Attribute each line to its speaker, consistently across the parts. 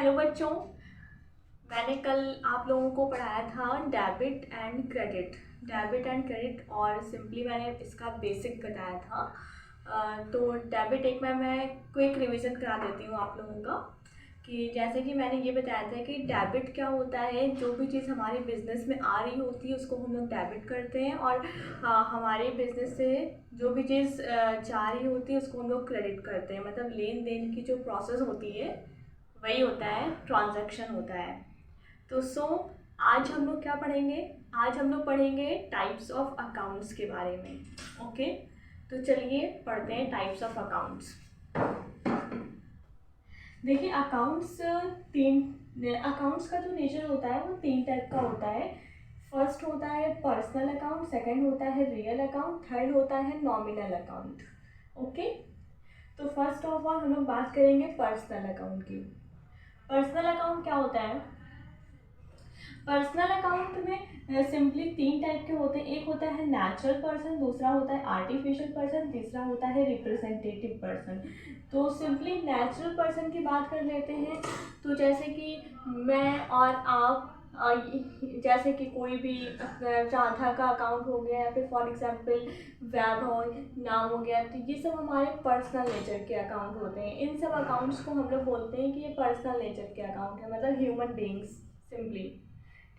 Speaker 1: Hello बच्चों, मैंने कल आप लोगों को पढ़ाया था डेबिट एंड क्रेडिट और सिंपली मैंने इसका बेसिक बताया था। तो डेबिट एक मैं क्विक रिवीजन करा देती हूँ आप लोगों का कि जैसे कि मैंने ये बताया था कि डेबिट क्या होता है। जो भी चीज़ हमारे बिजनेस में आ रही होती है उसको हम लोग डेबिट करते हैं और हमारे बिजनेस से जो भी चीज़ जा रही होती है उसको हम लोग क्रेडिट करते हैं। मतलब लेन देन की जो प्रोसेस होती है वही होता है, ट्रांजैक्शन होता है। तो आज हम लोग क्या पढ़ेंगे? आज हम लोग पढ़ेंगे टाइप्स ऑफ अकाउंट्स के बारे में। ओके, तो चलिए पढ़ते हैं टाइप्स ऑफ अकाउंट्स। देखिए अकाउंट्स का जो नेचर होता है वो तीन टाइप का होता है। फर्स्ट होता है पर्सनल अकाउंट, सेकंड होता है रियल अकाउंट, थर्ड होता है नॉमिनल अकाउंट। ओके, तो फर्स्ट ऑफ ऑल हम लोग बात करेंगे पर्सनल अकाउंट की। पर्सनल अकाउंट क्या होता है? पर्सनल अकाउंट में सिंपली तीन टाइप के होते हैं। एक होता है नेचुरल पर्सन, दूसरा होता है आर्टिफिशियल पर्सन, तीसरा होता है रिप्रेजेंटेटिव पर्सन। तो सिंपली नेचुरल पर्सन की बात कर लेते हैं। तो जैसे कि मैं और आप, जैसे कि कोई भी राधा का अकाउंट हो गया या फिर फॉर एग्जांपल वैभव नाम हो गया, तो ये सब हमारे पर्सनल नेचर के अकाउंट होते हैं। इन सब अकाउंट्स को हम लोग बोलते हैं कि ये पर्सनल नेचर के अकाउंट है, मतलब ह्यूमन बींग्स सिंपली।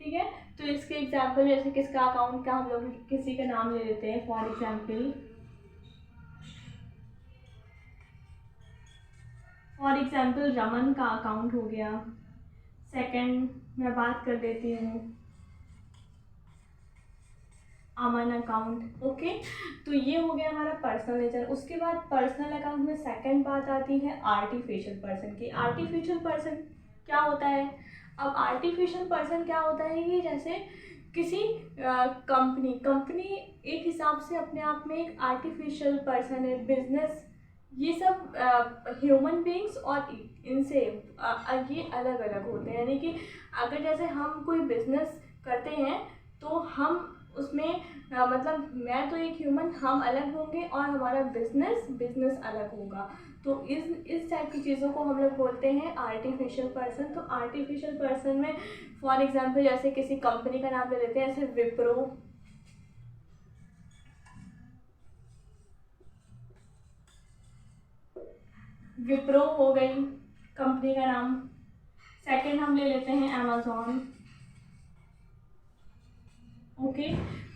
Speaker 1: ठीक है, तो इसके एग्जाम्पल जैसे किसका अकाउंट का हम लोग किसी का नाम ले लेते हैं। फॉर एग्जाम्पल रमन का अकाउंट हो गया। सेकंड मैं बात कर देती हूँ अमन अकाउंट। ओके, तो ये हो गया हमारा पर्सनल नेचर। उसके बाद पर्सनल अकाउंट में सेकंड बात आती है आर्टिफिशियल पर्सन की। आर्टिफिशियल पर्सन क्या होता है? अब आर्टिफिशियल पर्सन क्या होता है कि जैसे किसी कंपनी एक हिसाब से अपने आप में एक आर्टिफिशियल पर्सन है। बिजनेस ये सब ह्यूमन बींग्स और इनसे ये अलग अलग होते हैं। यानी कि अगर जैसे हम कोई बिजनेस करते हैं तो हम उसमें मतलब मैं तो एक ह्यूमन, हम अलग होंगे और हमारा बिजनेस अलग होगा। तो इस टाइप की चीज़ों को हम लोग बोलते हैं आर्टिफिशियल पर्सन। तो आर्टिफिशियल पर्सन में फॉर एग्जांपल जैसे किसी कंपनी का नाम ले लेते हैं, जैसे विप्रो हो गई कंपनी का नाम। सेकंड हम ले लेते हैं अमेजोन। ओके,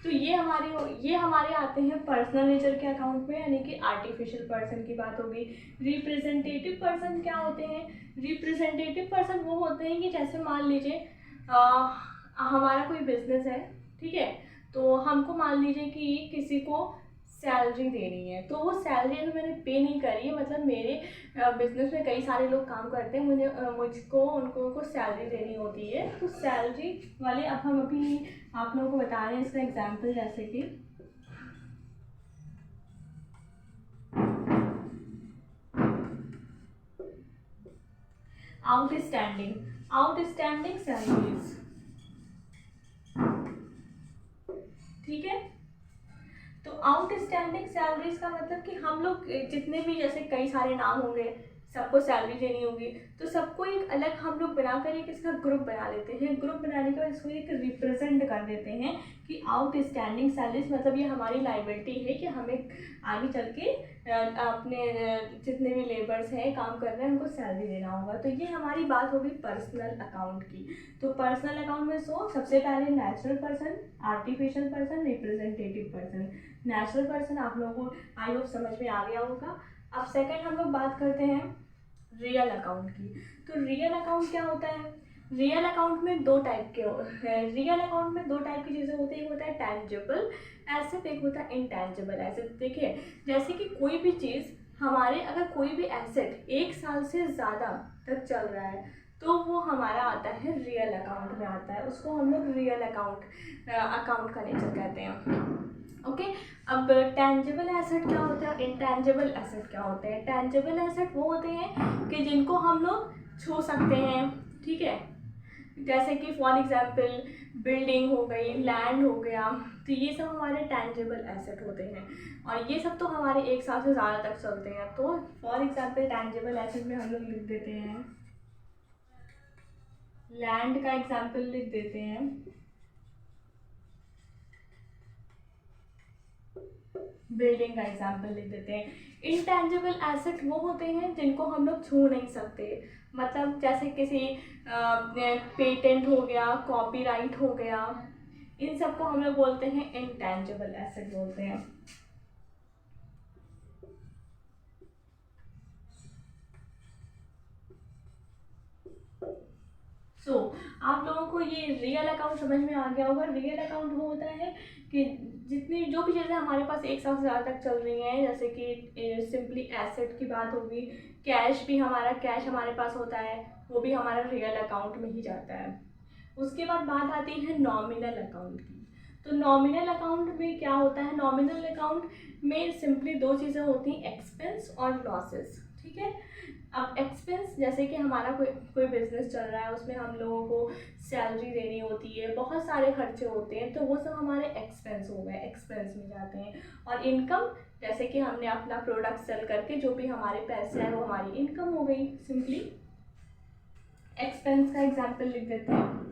Speaker 1: तो ये हमारे आते हैं पर्सनल नेचर के अकाउंट में, यानी कि आर्टिफिशियल पर्सन की बात होगी। रिप्रेजेंटेटिव पर्सन क्या होते हैं? रिप्रेजेंटेटिव पर्सन वो होते हैं कि जैसे मान लीजिए हमारा कोई बिजनेस है, ठीक है, तो हमको मान लीजिए कि किसी को सैलरी देनी है, तो वो सैलरी अगर मैंने पे नहीं करी है, मतलब मेरे बिजनेस में कई सारे लोग काम करते हैं, मुझको उनको को सैलरी देनी होती है। तो सैलरी वाले अब हम अभी आप लोगों को बता रहे हैं इसका एग्जाम्पल, जैसे कि आउटस्टैंडिंग सैलरीज। ठीक है, तो आउटस्टैंडिंग सैलरीज का मतलब कि हम लोग जितने भी, जैसे कई सारे नाम होंगे, सबको सैलरी देनी होगी, तो सबको एक अलग हम लोग बनाकर एक इसका ग्रुप बना लेते हैं। ग्रुप बनाने के बाद इसको एक रिप्रेजेंट कर देते हैं कि आउटस्टैंडिंग सैलरीज, मतलब ये हमारी लाइबिलिटी है कि हमें आगे चल के अपने जितने भी लेबर्स हैं काम कर रहे हैं उनको सैलरी देना होगा। तो ये हमारी बात होगी पर्सनल अकाउंट की। तो पर्सनल अकाउंट में सबसे पहले natural person, artificial person, representative person. Natural person आप लोगों को आई होप समझ में आ गया होगा। अब सेकंड हम लोग बात करते हैं रियल अकाउंट की। तो रियल अकाउंट क्या होता है? रियल अकाउंट में दो टाइप की चीज़ें होती है। एक होता है टैंजिबल एसेट, एक होता है इनटैंजिबल एसेट। देखिए, जैसे कि कोई भी चीज़ हमारे, अगर कोई भी एसेट 1 साल से ज़्यादा तक चल रहा है तो वो हमारा आता है रियल अकाउंट में आता है। उसको हम लोग रियल अकाउंट का नेचर कहते हैं। ओके, अब टैंजिबल एसेट क्या होता है, इनटैंजिबल एसेट क्या होते हैं? टैंजिबल एसेट वो होते हैं कि जिनको हम लोग छू सकते हैं, ठीक है, जैसे कि फॉर एग्जांपल बिल्डिंग हो गई, लैंड हो गया, तो ये सब हमारे टैंजिबल एसेट होते हैं और ये सब तो हमारे 1 साल से ज़्यादा तक चलते हैं। तो फॉर एग्जांपल टैंजिबल एसेट में हम लोग लिख देते हैं लैंड का एग्जाम्पल लिख देते हैं। बिल्डिंग का एग्जाम्पल लिख देते हैं। इंटेंजिबल एसेट वो होते हैं जिनको हम लोग छू नहीं सकते, मतलब जैसे किसी पेटेंट हो गया, कॉपीराइट हो गया, इन सबको हम लोग बोलते हैं इंटेंजिबल एसेट बोलते हैं। आप लोगों को ये रियल अकाउंट समझ में आ गया होगा। रियल अकाउंट वो होता है कि जितनी जो भी चीज़ें हमारे पास एक साल से ज़्यादा तक चल रही हैं, जैसे कि सिंपली एसेट की बात होगी, कैश भी हमारा कैश हमारे पास होता है, वो भी हमारा रियल अकाउंट में ही जाता है। उसके बाद बात आती है नॉमिनल अकाउंट की। तो नॉमिनल अकाउंट में क्या होता है? नॉमिनल अकाउंट में सिंपली दो चीज़ें होती हैं, एक्सपेंस और लॉसेस। ठीक है। अब एक्सपेंस जैसे कि हमारा कोई बिजनेस चल रहा है, उसमें हम लोगों को सैलरी देनी होती है, बहुत सारे खर्चे होते हैं, तो वो सब हमारे एक्सपेंस हो गए, एक्सपेंस में जाते हैं। और इनकम जैसे कि हमने अपना प्रोडक्ट सेल करके जो भी हमारे पैसे हैं वो हमारी इनकम हो गई। सिंपली एक्सपेंस का एग्जाम्पल लिख देते हैं।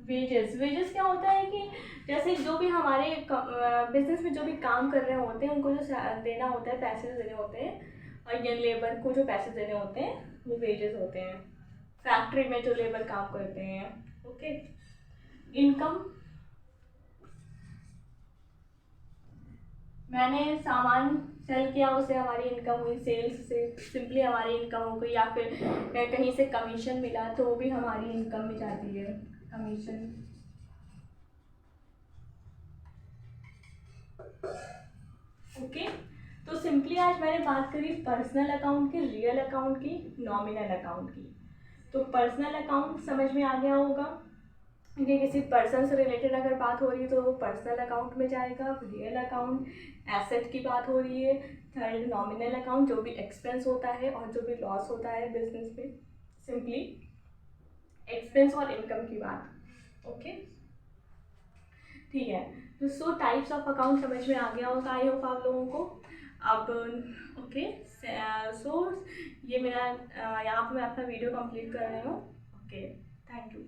Speaker 1: वेजेस। वेजेस क्या होता है कि जैसे जो भी हमारे बिजनेस में जो भी काम कर रहे होते हैं उनको जो देना होता है, पैसे देने होते हैं, और यंग लेबर को जो पैसे देने होते हैं वो वेजेस होते हैं। फैक्ट्री में जो लेबर काम करते हैं। ओके। इनकम, मैंने सामान सेल किया, उससे हमारी इनकम हुई, सेल्स से सिंपली हमारी इनकम हो गई, या फिर कहीं से कमीशन मिला तो वो भी हमारी इनकम में जाती है, कमीशन। ओके। तो सिंपली आज मैंने बात करी पर्सनल अकाउंट की, रियल अकाउंट की, नॉमिनल अकाउंट की। तो पर्सनल अकाउंट समझ में आ गया होगा कि किसी पर्सन से रिलेटेड अगर बात हो रही है तो वो पर्सनल अकाउंट में जाएगा। रियल अकाउंट एसेट की बात हो रही है। थर्ड नॉमिनल अकाउंट जो भी एक्सपेंस होता है और जो भी लॉस होता है बिजनेस में, सिंपली एक्सपेंस और इनकम की बात। ओके, ठीक है। तो सो टाइप्स ऑफ अकाउंट समझ में आ गया होगा, आई होप आप लोगों को। अब ओके, सो ये मेरा यहाँ पर मैं अपना वीडियो कंप्लीट कर रही हूँ। Okay, thank you.